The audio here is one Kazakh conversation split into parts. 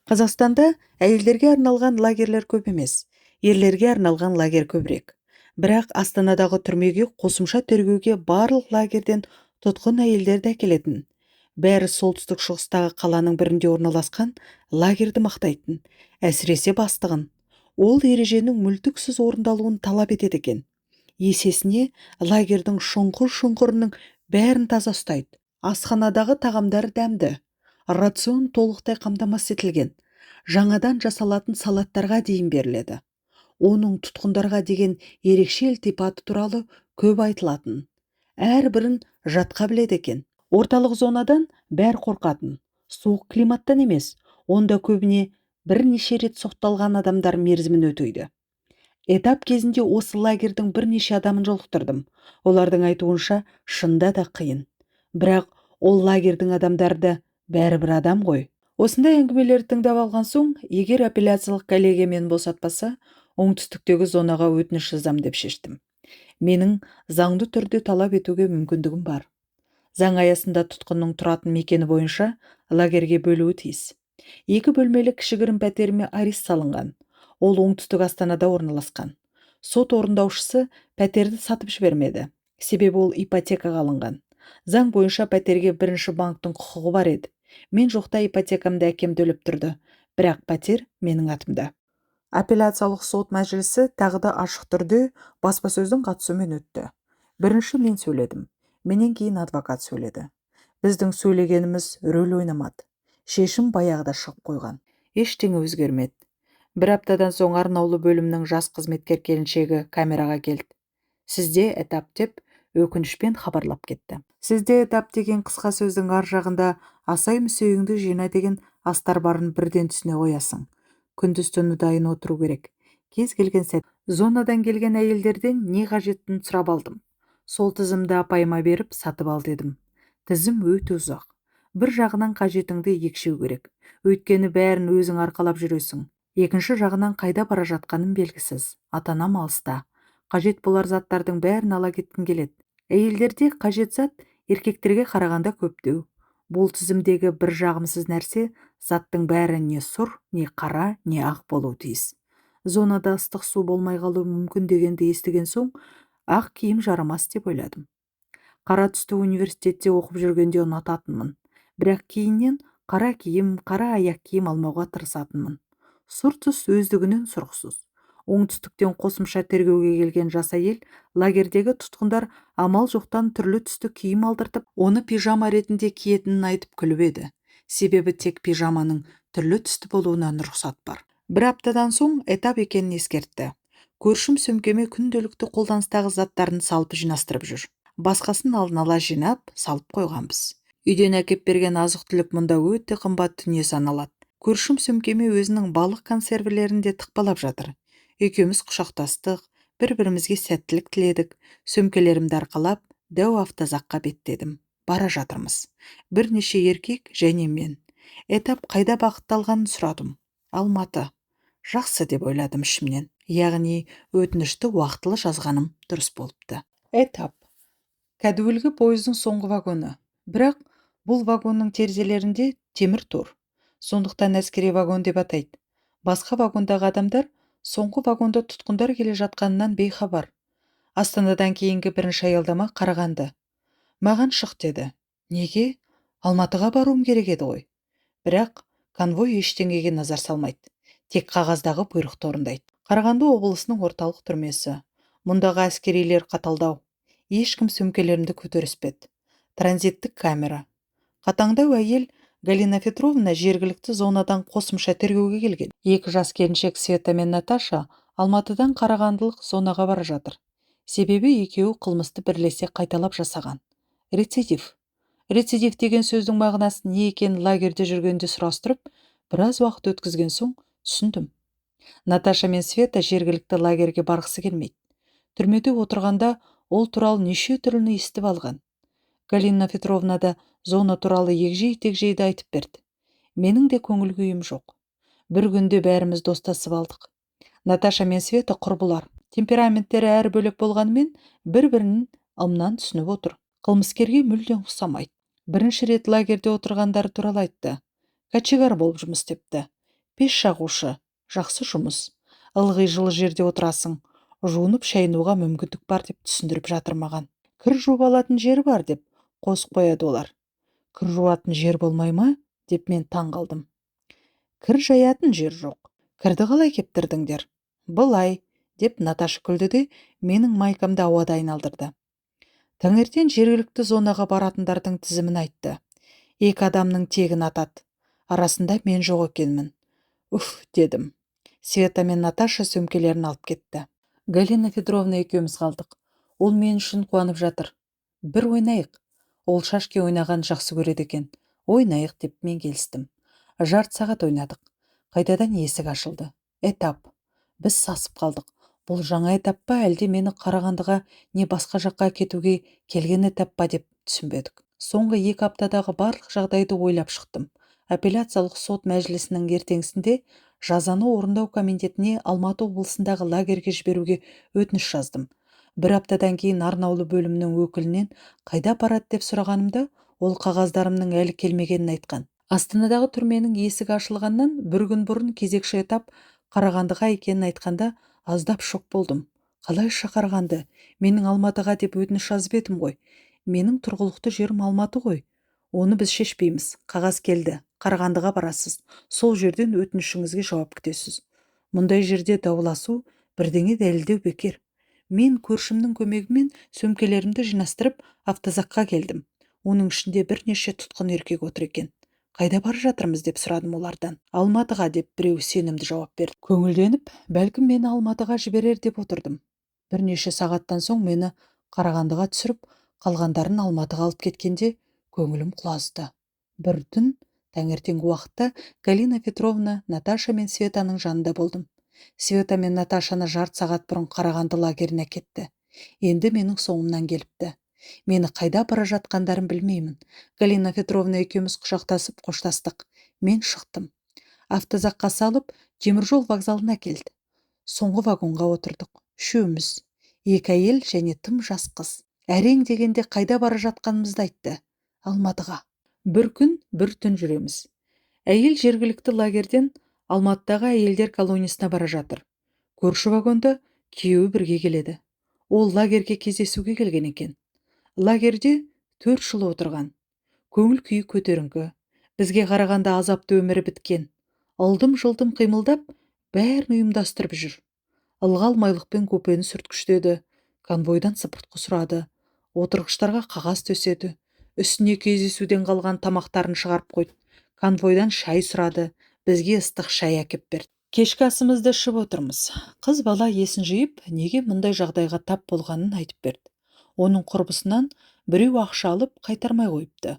Қазақстанда әйелдерге арналған лагерлер көп емес, ерлерге арналған лагерь көбірек. Бірақ Астанадағы түрмеге қосымша тергеуге барлық лагерден тұтқын әйелдерді әкелетін. Бәрі солтүстік шығыстағы қаланың бірінде орналасқан лагерді мақтайтын, әсіресе бастығын. Ол ереженің мүлтіксіз орындалуын талап етеді екен. Есесіне лагердің шұңқыр-шұңқырының бәрін таза ұстайды. Асханадағы тағамдар дәмді, рацион толықтай қамтамасыз етілген. Жаңадан жасалатын салаттарға дейін беріледі. Оның тұтқындарға деген ерекше ілтипаты туралы көп айтылатын. Әрбірін жатқа біледі екен. Орталық зонадан бәр қорқатын. Суық климаттан емес, онда көбіне бірнеше рет сотталған адамдар мерзімін өтейді. Этап кезінде осы лагердің бірнеше адамын жолықтырдым. Олардың айтуынша шында да қиын. Бірақ ол лагердің адамдары да бәрібір адам ғой. Осындай әңгімелерді тыңдап алған соң, егер апелляциялық коллегия мені босатпаса, оңтүстіктегі зонаға өтініш жазам деп шештім. Менің заңды түрде талап етуге мүмкіндігім бар. Заң аясында тұтқынның тұратын мекені бойынша лагерге бөлуі тиіс. 2 бөлмелі кішігірім пәтеріме арест салынған. Ол оңтүстік Астанада орналасқан. Сот орындаушысы пәтерді сатып жібермеді. Себебі ол ипотекаға алынған. Заң бойынша пәтерге бірінші банктың құқығы бар еді. Мен жоқта ипотекамды әкем төлеп тұрды. Бірақ пәтер менің атымда. Апелляциялық сот мәжілісі тағы да ашық түрде баспасөздің қатысуымен өтті. Бірінші мен сөйледім. Менен кейін адвокат сөйледі. Біздің сөйлегеніміз рөл ойнамады. Шешім баяғыда шығып қойған. Ештеңе өзгермеді. Бір аптадан соң арнаулы бөлімнің жас қызметкер келіншегі камераға келді. Сізде этап деп өкінішпен хабарлап кетті. Сізде этап деген қысқа сөздің ар жағында асай мүсейіңді жина деген астар барын бірден түсіне қоясың. Күндіз түні дайын отыру керек. Кез келген сәт зонадан келген әйелдерден не қажеттін сұрап алдым. Сол тізімді апайыма беріп сатып ал дедім. Тізім өте ұзақ. Бір жағынан қажетіңді екшеу керек. Өйткені бәрін өзің арқалап жүресің. Екінші жағынан қайда бара жатқаным белгісіз. Ата-анам алыста. Қажет болар заттардың бәрін ала кеткім келеді. Әйелдерде қажет зат еркектерге қарағанда көптеу. Бұл тізімдегі бір жағымсыз нәрсе заттың бәрі не сұр, не қара, не ақ болуы тиіс. Зонада ыстық су болмай қалуы мүмкін дегенді естіген соң, ақ киім жарамас деп ойладым. Қара түсті университетте оқып жүргенде ұнататынмын. Бірақ кейіннен қара киім, қара аяқ киім алмауға тырысатынмын. Сұр түс өздігінен сұрықсыз. Оңтүстіктен қосымша тергеуге келген жас әйел лагердегі тұтқындар амал жоқтан түрлі түсті киім алдыртып, оны пижама ретінде киетінін айтып күліп еді. Себебі тек пижаманың түрлі түсті болуынан рұқсат бар. Бір аптадан соң этап екенін ескертті. Көршім сөмкеме күнделікті қолданыстағы заттарын салып жинастырып жүр. Басқасын алдын ала жинап, салып қойғанбыз. Үйден әкеп берген азық-түлік мұнда өте қымбат дүние саналады. Көршім сөмкеме өзінің балық консервілерін де тықпалап жатыр. Екеуміз құшақтастық, бір-бірімізге сәттілік тіледік. Сөмкелерімді арқалап, дәу автозаққа беттедім. Бара жатырмыз. Бірнеше еркек және мен. Этап қайда бағытталғанын сұрадым. Алматы. Жақсы деп ойладым ішімнен. Яғни өтінішті уақытылы жазғаным дұрыс болыпты. Этап. Кәдуілгі пойыздың соңғы вагоны. Бірақ бұл вагонның терезелерінде темір тор. Сондықтан әскери вагон деп атайды. Басқа вагондағы адамдар соңғы вагонда тұтқындар келе жатқанынан бейхабар. Астанадан кейінгі бірінші аялдама Қарағанды. Маған шық деді. Неге? Алматыға баруым керек еді ғой. Бірақ конвой ештеңеге назар салмайды. Тек қағаздағы бұйрықты орындайды. Қарағанды облысының орталық түрмесі. Мұндағы әскерилер қаталдау. Ешкім сөмкелерімді көтеріспеді. Транзиттік камера. Қатаңдау әйел Галина Петровна жергілікті зонадан қосымша тергеуге келген. 2 жас келіншек Света мен Наташа Алматыдан Қарағандылық зонаға бара жатыр. Себебі екеуі қылмысты бірлесе қайталап жасаған. Рецидив. Рецидив деген сөздің мағынасы не екенін лагерде жүргенде сұрастырып, біраз уақыт өткізген соң түсіндім. Наташа мен Света жергілікті лагерге барғысы келмейді. Түрмеде отырғанда ол туралы неше түрліні естіп алған. Галина Петровна да зона туралы егжей-тегжейді айтып берді. Менің де көңіл күйім жоқ. Бір күнде бәріміз достасып алдық. Наташа мен Света құрбылар. Темпераменттері әр бөлек болғанымен бір-бірінің ымнан түсініп отыр. Қылмыскерге мүлдем ұқсамайды. Бірінші рет лагерде отырғандары туралы айтты. Кочегар болып жұмыс істепті. Пеш жағушы, жақсы жұмыс. Ылғи жылы жерде отырасың. Жуынып шайынуға мүмкіндік бар деп түсіндіріп жатыр маған. Кір жуып алатын жері бар деп қосып қояды олар. Кір жуатын жер болмай ма деп мен таң қалдым. Кір жаятын жер жоқ. Кірді қалай кептірдіңдер? Былай, деп Наташа күлді де менің майкамды ауада айналдырды. Таңертең жергілікті зонаға баратындардың тізімін айтты. 2 адамның тегін атады. Арасында мен жоқ екенмін. Уф, дедім. Света мен Наташа сөмкелерін алып кетті. Галина Федоровна екеуміз қалдық. Ол мен үшін қуанып жатыр. Бір ойнайық. Ол шашке ойнаған жақсы көреді екен. Ойнайық деп мен келістім. Жарты сағат ойнадық. Қайтадан есік ашылды. Этап. Біз сасып қалдық. Бұл жаңа этап па әлде мені Қарағандыға не басқа жаққа кетуге келген этап па деп түсінбедік. Соңғы 2 аптадағы барлық жағдайды ойлап шықтым. Апелляциялық сот мәжілісінің ертеңсінде жазаны орындау комитетіне Алматы облысындағы лагерге жіберуге өтініш жаздым. 1 аптадан кейін арнаулы бөлімнің өкілінен қайда барады деп сұрағанымда, ол қағаздарымның әлі келмегенін айтқан. Астанадағы түрменің есігі ашылғаннан 1 күн бұрын кезекші этап Қарағандыға екенін айтқанда аздап шок болдым. Қалайша Қарағанды? Менің Алматыға деп өтініш жазып едім ғой. Менің тұрғылықты жерім Алматы ғой. Оны біз шешпейміз. Қағаз келді. Қарағандыға барасыз. Сол жерден өтінішіңізге жауап күтесіз. Мұндай жерде дауласу, бірдеңе дәлелдеу бекер. Мен көршімнің көмегімен сөмкелерімді жинастырып автозаққа келдім. Оның ішінде бірнеше тұтқын еркек отыр екен. Қайда бара жатырмыз деп сұрадым олардан. Алматыға деп біреу сенімді жауап берді. Көңілденіп, бәлкім мені Алматыға жіберер деп отырдым. Бірнеше сағаттан соң мені Қарағандыға түсіріп, қалғандарын Алматыға алып кеткенде көңілім құлазды. Бір түн таңертеңгі уақытта Галина Петровна, Наташа мен Светаның жанында болдым. Света мен Наташаны жарты сағат бұрын Қарағанды лагеріне кетті. Енді менің соңымнан келіпті. Мені қайда бара жатқандарын білмеймін. Галина Петровна екеуміз құшақтасып қоштастық. Мен шықтым. Автозаққа салып, теміржол вокзалына келді. Соңғы вагонға отырдық. Үшеуміз. 2 әйел және тым жас қыз. Әрең дегенде қайда бара жатқанымызды айтты. Алматыға. Бір күн, бір түн жүреміз. Әйел жергілікті лагерден Алматыдағы әйелдер колониясына бара жатыр. Көрші вагонда күйеуі бірге келеді. Ол лагерге кездесуге келген екен. Лагерде 4 жыл отырған. Көңіл күйі көтеріңкі. Бізге қарағанда азапты өмірі біткен. Алдым-жылдым қимылдап, бәрін ұйымдастырып жүр. Ылғал майлықпен көпені сүрткіштеді. Конвойдан сыпыртқы сұрады. Отырғыштарға қағаз төседі. Үстіне кездесуден қалған тамақтарын шығарып қойды. Конвойдан шай сұрады. Бізге ыстық шай әкеп берді. Кешкі асымызды ішіп отырмыз. Қыз бала есін жиып, неге мұндай жағдайға тап болғанын айтып берді. Оның құрбысынан біреу ақша алып қайтармай қойыпты.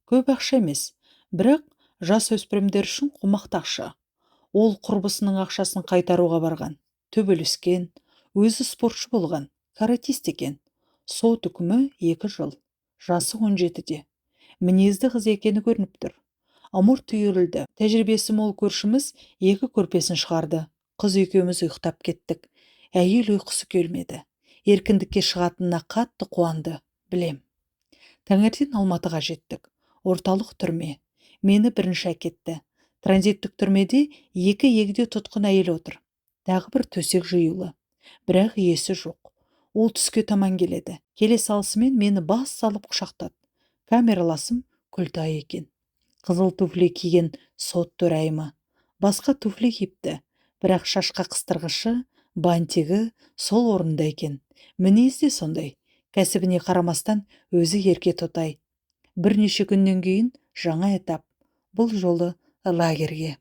Көп ақша емес, бірақ жасөспірімдер үшін қомақты ақша. Ол құрбысының ақшасын қайтаруға барған. Төбелескен, өзі спортшы болған, каратист екен. Сот үкімі 2 жыл. Жасы 17-де. Мінезді қыз екені көрініп тұр. Ымырт үйірілді. Тәжірибесі мол көршіміз 2 көрпесін шығарды. Қыз екеуміз ұйықтап кеттік. Әйел ұйқысы келмеді. Еркіндікке шығатынына қатты қуанды, білем. Таңертең Алматыға жеттік. Орталық түрме. Мені бірінші әкетті. Транзиттік түрмеде 2 егде тұтқын әйел отыр. Тағы бір төсек жиюлы. Бірақ иесі жоқ. Ол түске таман келеді. Келе салысымен мені бас салып құшақтады. Камераласым Күлтай екен. Қызыл туфли киген сот төрайымы. Басқа туфли кипті. Бірақ шашқа қыстырғышы, бантигі сол орында екен. Мінезі де сондай. Кәсібіне қарамастан өзі ерке тотай. Бірнеше күннен кейін жаңа этап. Бұл жолы лагерге.